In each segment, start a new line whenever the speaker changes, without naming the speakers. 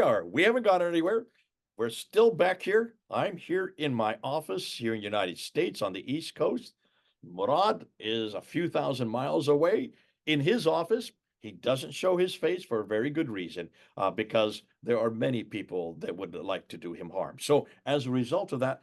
are. We haven't gone anywhere. We're still back here. I'm here in my office here in the United States on the East Coast. Murad is a few thousand miles away in his office. He doesn't show his face for a very good reason, because there are many people that would like to do him harm. So as a result of that,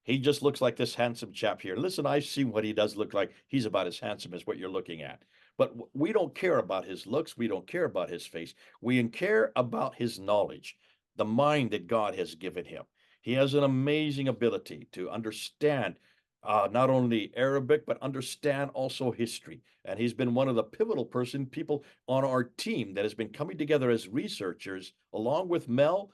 he just looks like this handsome chap here. Listen, I've seen what he does look like. He's about as handsome as what you're looking at. But we don't care about his looks. We don't care about his face. We care about his knowledge, the mind that God has given him. He has an amazing ability to understand not only Arabic, but understand also history. And he's been one of the pivotal people on our team that has been coming together as researchers, along with Mel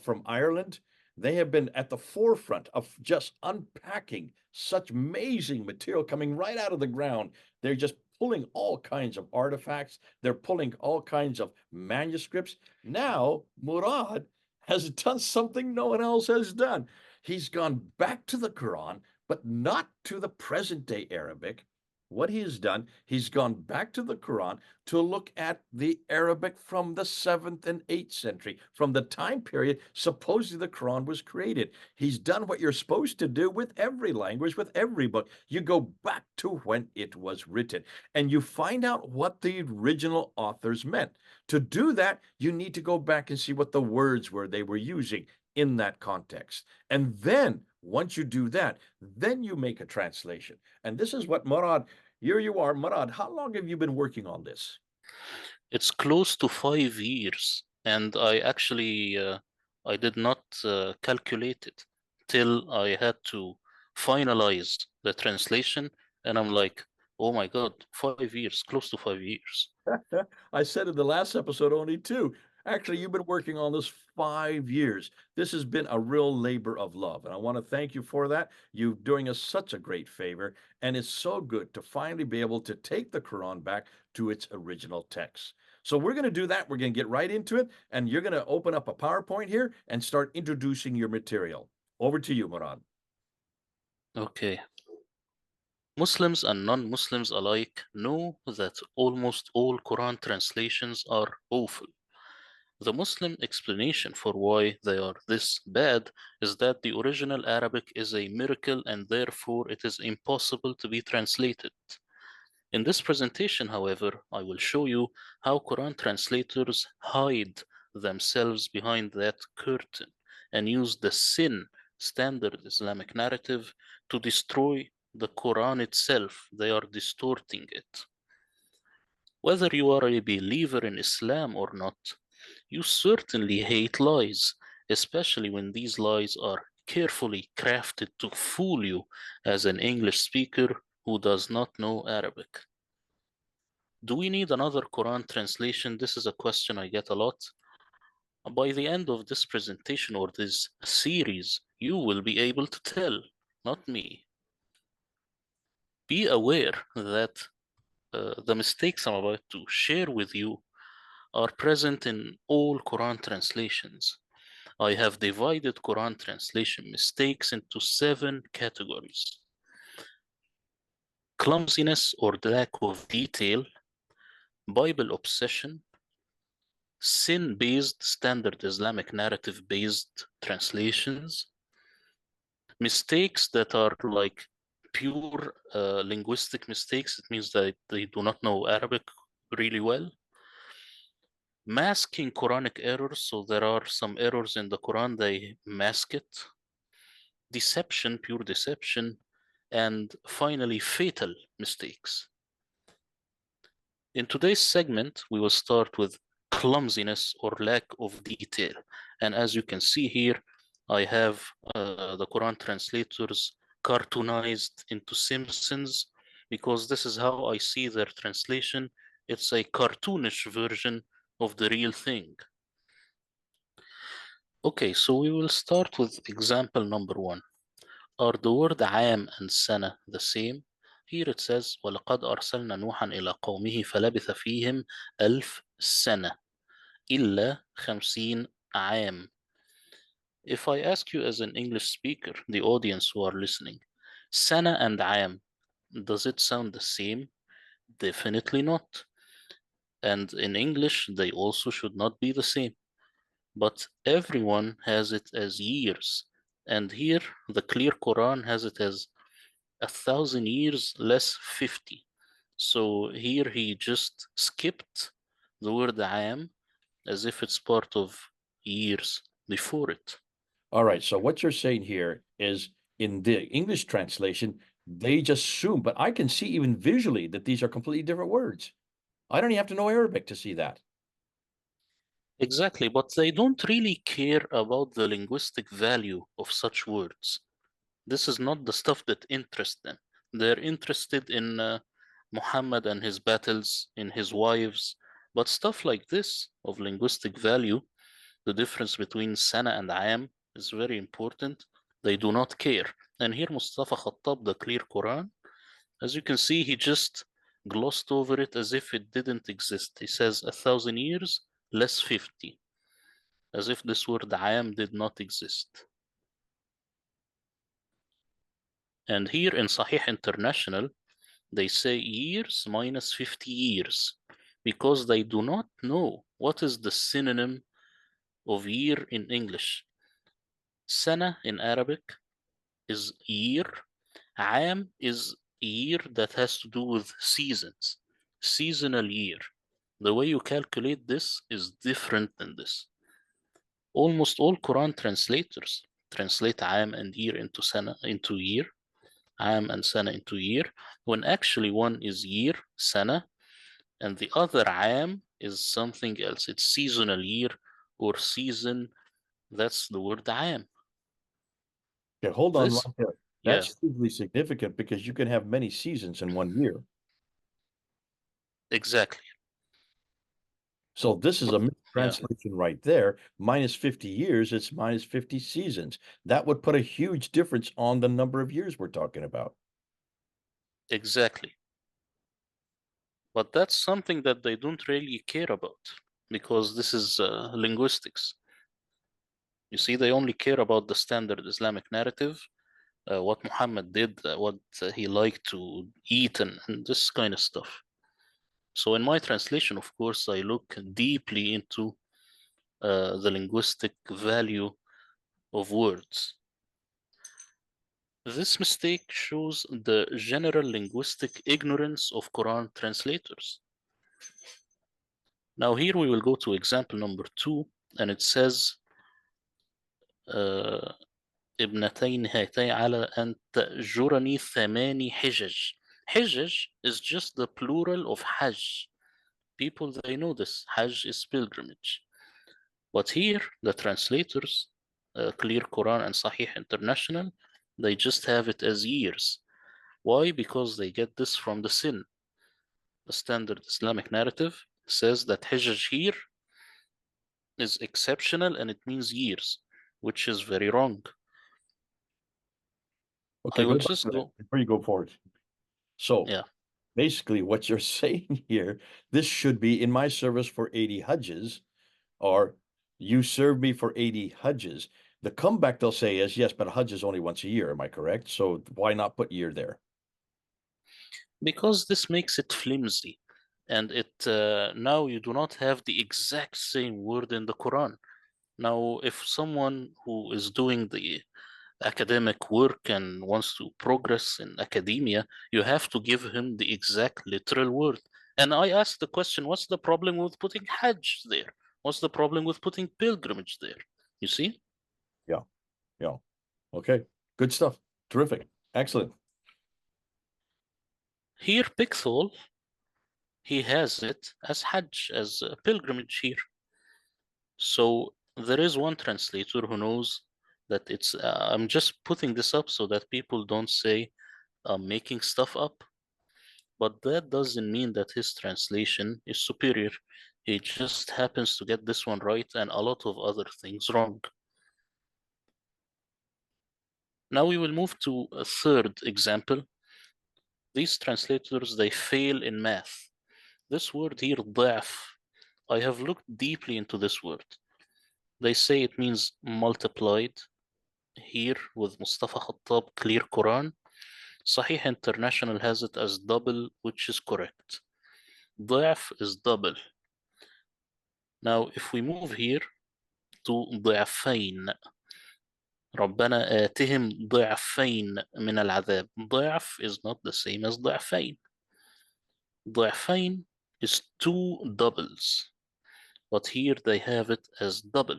from Ireland. They have been at the forefront of just unpacking such amazing material coming right out of the ground. They're just pulling all kinds of artifacts. They're pulling all kinds of manuscripts. Now, Murad has done something no one else has done. He's gone back to the Quran, but not to the present day Arabic. What he has done, he's gone back to the Quran to look at the Arabic from the 7th and 8th century, from the time period supposedly the Quran was created. He's done what you're supposed to do with every language, with every book. You go back to when it was written and you find out what the original authors meant. To do that, you need to go back and see what the words were they were using in that context. And then once you do that, then you make a translation. And this is what Murad, here you are. Murad, how long have you been working on this?
It's close to 5 years, and I actually I did not calculate it till I had to finalize the translation, and I'm like, oh my God, 5 years, close to 5 years.
I said in the last episode only two. Actually, you've been working on this 5 years. This has been a real labor of love. And I want to thank you for that. You're doing us such a great favor. And it's so good to finally be able to take the Quran back to its original text. So we're going to do that. We're going to get right into it. And you're going to open up a PowerPoint here and start introducing your material. Over to you, Murad.
Okay. Muslims and non-Muslims alike know that almost all Quran translations are awful. The Muslim explanation for why they are this bad is that the original Arabic is a miracle and therefore it is impossible to be translated. In this presentation, however, I will show you how Quran translators hide themselves behind that curtain and use the sin standard Islamic narrative to destroy the Quran itself. They are distorting it. Whether you are a believer in Islam or not, you certainly hate lies, especially when these lies are carefully crafted to fool you as an English speaker who does not know Arabic. Do we need another Quran translation? This is a question I get a lot. By the end of this presentation or this series, you will be able to tell, not me. Be aware that the mistakes I'm about to share with you are present in all Quran translations. I have divided Quran translation mistakes into 7 categories: clumsiness or lack of detail, Bible obsession, sin-based standard Islamic narrative-based translations, mistakes that are like pure linguistic mistakes. It means that they do not know Arabic really well. Masking Quranic errors, so there are some errors in the Quran, they mask it. Deception, pure deception, and finally fatal mistakes. In today's segment, we will start with clumsiness or lack of detail. And as you can see here, I have the Quran translators cartoonized into Simpsons because this is how I see their translation. It's a cartoonish version of the real thing. Okay, so we will start with example number 1. Are the word عام and سنة the same? Here it says وَلَقَدْ أَرْسَلْنَا نُوحًا إِلَى قَوْمِهِ فَلَبِثَ فِيهِمْ 1000 سَنَةً إِلَّا 50 عام. If I ask you as an English speaker, the audience who are listening, سنة and عام, does it sound the same? Definitely not. And in English, they also should not be the same. but everyone has it as years. And here, the clear Quran has it as 1,000 years less 50. So here he just skipped the word am as if it's part of years before it.
All right. So what you're saying here is in the English translation, they just assume, but I can see even visually that these are completely different words. I don't even have to know Arabic to see that.
Exactly, but they don't really care about the linguistic value of such words. This is not the stuff that interests them. They're interested in Muhammad and his battles, in his wives, but stuff like this of linguistic value, the difference between sana and am is very important. They do not care. And here Mustafa Khattab, the clear Quran, as you can see, he just glossed over it as if it didn't exist. He says 1,000 years less 50, as if this word am did not exist. And here in Sahih International, they say years minus 50 years because they do not know what is the synonym of year in English. Sana in Arabic is year. Am is year that has to do with seasons, seasonal year. The way you calculate this is different than this. Almost all Quran translators translate am and year into sana into year, am and sana into year, when actually one is year, sana, and the other am is something else. It's seasonal year or season. That's the word am.
Okay, hold on
This,
right there.
yeah,
That's hugely significant because you can have many seasons in one year.
exactly.
So this is
But
a
yeah,
mistranslation right there. Minus 50 years, it's minus 50 seasons. That would put a huge difference on the number of years we're talking about.
exactly. But that's something that they don't really care about because this is linguistics. You see, they only care about the standard Islamic narrative, what Muhammad did, what he liked to eat, and this kind of stuff. So in my translation, of course, I look deeply into the linguistic value of words. This mistake shows the general linguistic ignorance of Quran translators. Now here we will go to example number 2, and it says ابنتين هاتين على أن تأجرني 8 حجج. Hajjaj is just the plural of Hajj. People, they know this. Hajj is pilgrimage. But here, the translators, Clear Quran and Sahih International, they just have it as years. Why? Because they get this from the sin. The standard Islamic narrative says that Hajjaj here is exceptional and it means years, which is very wrong. I
Okay,
will
go back
just
to that
go,
before you go forward. So
yeah,
basically what you're saying here, this should be in my service for 80 Hajjs, or you serve me for 80 Hajjs. The comeback they'll say is, yes, but a Hajj is only once a year. Am I correct? So why not put year there?
because this makes it flimsy. And it now you do not have the exact same word in the Quran. Now, if someone who is doing the academic work and wants to progress in academia, you have to give him the exact literal word. And I asked the question, what's the problem with putting Hajj there? What's the problem with putting pilgrimage there? You see?
Yeah, yeah. Okay, good stuff. Terrific. Excellent.
Here, Pickthall, he has it as Hajj, as a pilgrimage here. So there is one translator who knows that it's, I'm just putting this up so that people don't say I'm making stuff up. But that doesn't mean that his translation is superior. He just happens to get this one right and a lot of other things wrong. Now we will move to a third example. These translators, they fail in math. This word here, ضعف, I have looked deeply into this word. They say it means multiplied. Here with Mustafa Khattab, Clear Quran. Sahih International has it as double, which is correct. ضعف is double. Now, if we move here, to ضعفين. ربنا آتهم ضعفين من العذاب. ضعف is not the same as ضعفين. ضعفين is two doubles, but here they have it as double.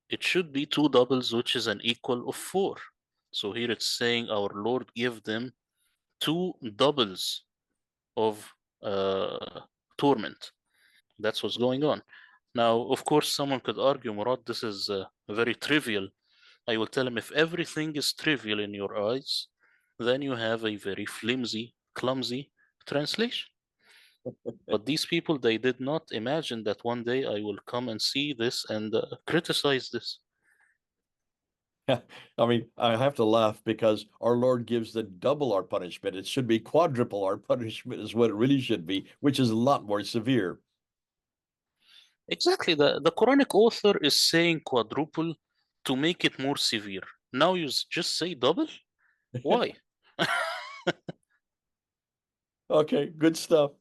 It should be two doubles, which is an equal of 4. So here it's saying our Lord gave them two doubles of torment. That's what's going on. Now, of course, someone could argue, Murad, this is very trivial. I will tell him, if everything is trivial in your eyes, then you have a very flimsy, clumsy translation. But these people, they did not imagine that one day I will come and see this and criticize this.
I mean, I have to laugh because our Lord gives the double our punishment. It should be quadruple our punishment is what it really should be, which is a lot more severe.
Exactly. The Quranic author is saying quadruple to make it more severe. Now you just say double? Why?
Okay, good stuff.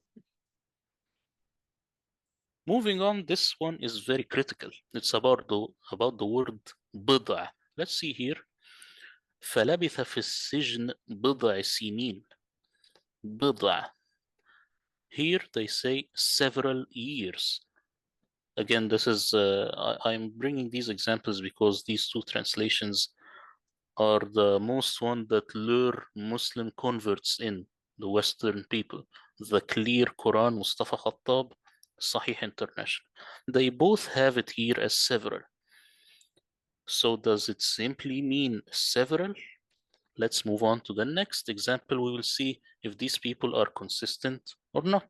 Moving on, this one is very critical. It's about the word بضع. Let's see here. فلبث في السجن بضع سنين. بضع. Here they say several years. Again, this is I'm bringing these examples because these two translations are the most one that lure Muslim converts in, the Western people. The Clear Quran, Mustafa Khattab, Sahih International. They both have it here as several. So does it simply mean several? Let's move on to the next example. We will see if these people are consistent or not.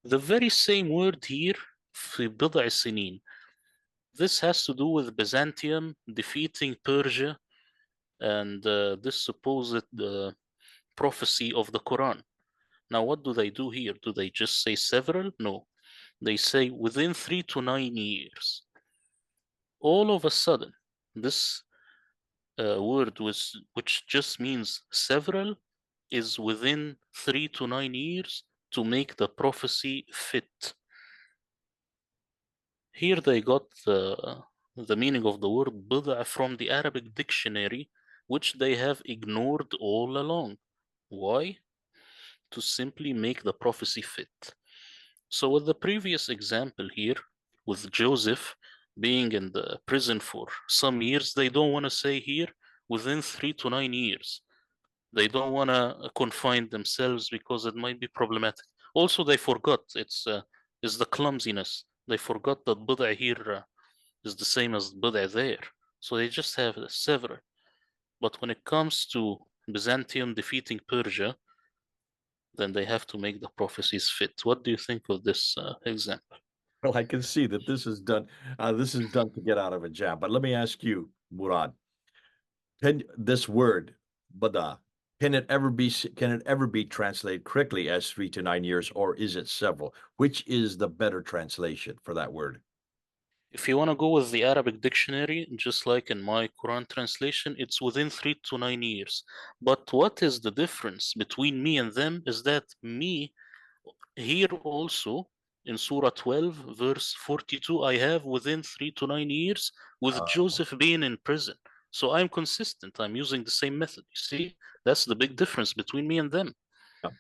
The very same word here, في بضع سنين. This has to do with Byzantium defeating Persia and this supposed prophecy of the Quran. Now, what do they do here? Do they just say several? No. They say within 3 to 9 years. All of a sudden, this word which just means several is within 3 to 9 years to make the prophecy fit. Here they got the meaning of the word بضع from the Arabic dictionary, which they have ignored all along. Why? To simply make the prophecy fit. So with the previous example here, with Joseph being in the prison for some years, they don't want to say here within 3 to 9 years. They don't want to confine themselves because it might be problematic. Also, they forgot it's the clumsiness. They forgot that بضع here is the same as بضع there. So they just have several. But when it comes to Byzantium defeating Persia, then they have to make the prophecies fit. What do you think of this example?
Well, I can see that this is done. This is done to get out of a jam. But let me ask you, Murad, can this word "bada" can it ever be translated correctly as 3 to 9 years, or is it several? Which is the better translation for that word?
If you want to go with the Arabic dictionary, just like in my Quran translation, it's within 3 to 9 years. But what is the difference between me and them is that me here also in Surah 12, verse 42, I have within 3 to 9 years with
Uh,
Joseph being in prison. So I'm consistent. I'm using the same method. You see, that's the big difference between me and them.
yeah,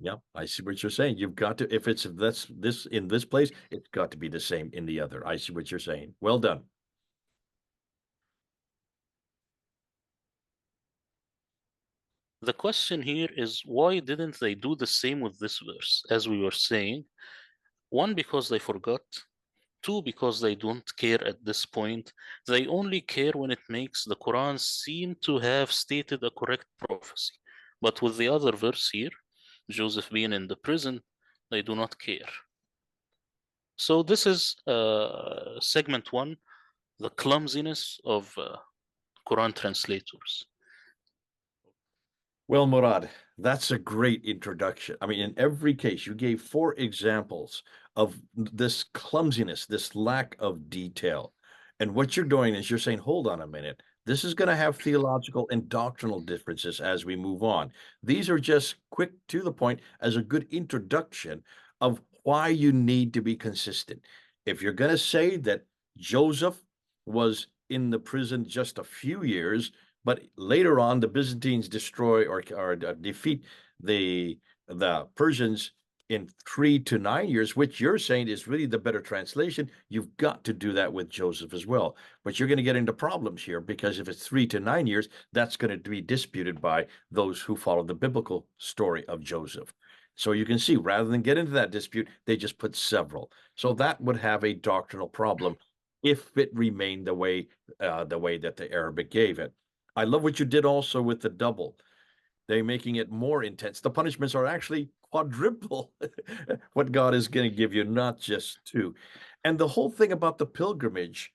yeah, I see what you're saying. You've got to, if it's that's this in this place, it's got to be the same in the other. I see what you're saying. Well done.
The question here is why didn't they do the same with this verse? As we were saying, one, because they forgot. Two, because they don't care at this point. They only care when it makes the Quran seem to have stated a correct prophecy. But with the other verse here, Joseph being in the prison, they do not care. So this is segment one, the clumsiness of Quran translators.
Well, Murad, that's a great introduction. I mean, in every case, you gave 4 examples of this clumsiness, this lack of detail. And what you're doing is you're saying, hold on a minute. This is going to have theological and doctrinal differences as we move on. These are just quick to the point as a good introduction of why you need to be consistent. If you're going to say that Joseph was in the prison just a few years, but later on the Byzantines destroy or defeat the Persians in 3 to 9 years, which you're saying is really the better translation, you've got to do that with Joseph as well. But you're going to get into problems here because if it's 3 to 9 years, that's going to be disputed by those who follow the biblical story of Joseph. So you can see, rather than get into that dispute, they just put several. So that would have a doctrinal problem if it remained the way that the Arabic gave it. I love what you did also with the double. They're making it more intense. The punishments are actually quadruple what God is going to give you, not just two. And the whole thing about the pilgrimage,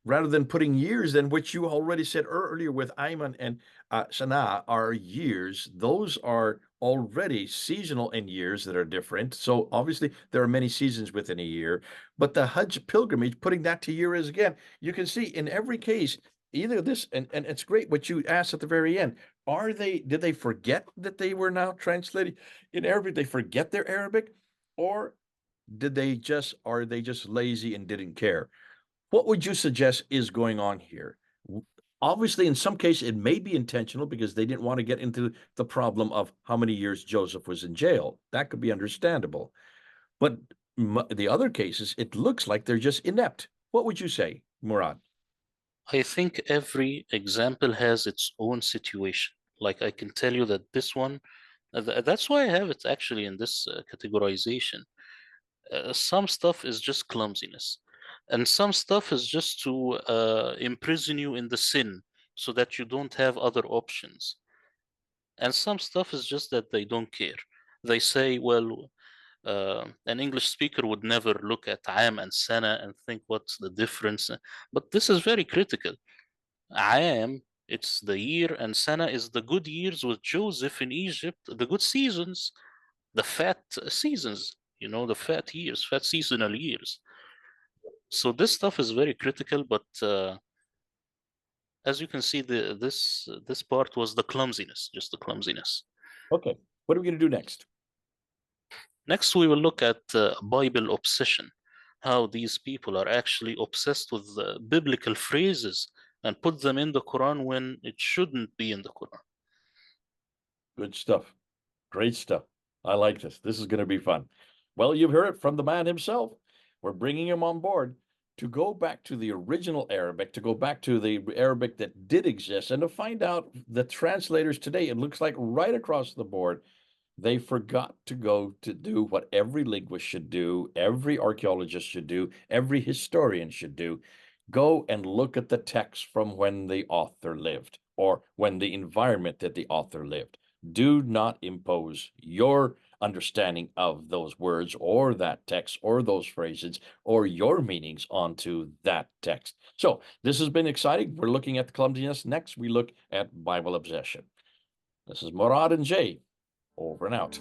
rather than putting years in, which you already said earlier with aiman and sanat are years, those are already seasonal in years that are different. So obviously there are many seasons within a year, but the Hajj pilgrimage, putting that to year is again, you can see in every case, either this, and it's great what you asked at the very end. Did they forget that they were now translating in Arabic? They forget their Arabic, or are they just lazy and didn't care? What would you suggest is going on here? Obviously, in some cases, it may be intentional because they didn't want to get into the problem of how many years Joseph was in jail. That could be understandable. But the other cases, it looks like they're just inept. What would you say, Murad?
I think every example has its own situation. Like I can tell you that this one, that's why I have it actually in this categorization. Some stuff is just clumsiness, and some stuff is just to imprison you in the sin so that you don't have other options. And some stuff is just that they don't care. They say, well, an English speaker would never look at am and sana and think what's the difference. But this is very critical. Am, it's the year, and sana is the good years with Joseph in Egypt, the good seasons, the fat seasons, the fat years, fat seasonal years. So this stuff is very critical, but as you can see, this part was the clumsiness, just the clumsiness.
Okay, what are we going to do next?
Next, we will look at Bible obsession, how these people are actually obsessed with biblical phrases and put them in the Quran when it shouldn't be in the Quran.
Good stuff. Great stuff. I like this. This is going to be fun. Well, you've heard it from the man himself. We're bringing him on board to go back to the original Arabic, to go back to the Arabic that did exist, and to find out the translators today. It looks like right across the board, they forgot to go to do what every linguist should do, every archaeologist should do, every historian should do. Go and look at the text from when the author lived or when the environment that the author lived. Do not impose your understanding of those words or that text or those phrases or your meanings onto that text. So this has been exciting. We're looking at the clumsiness. Next, we look at Bible obsession. This is Murad and Jay. Over and out.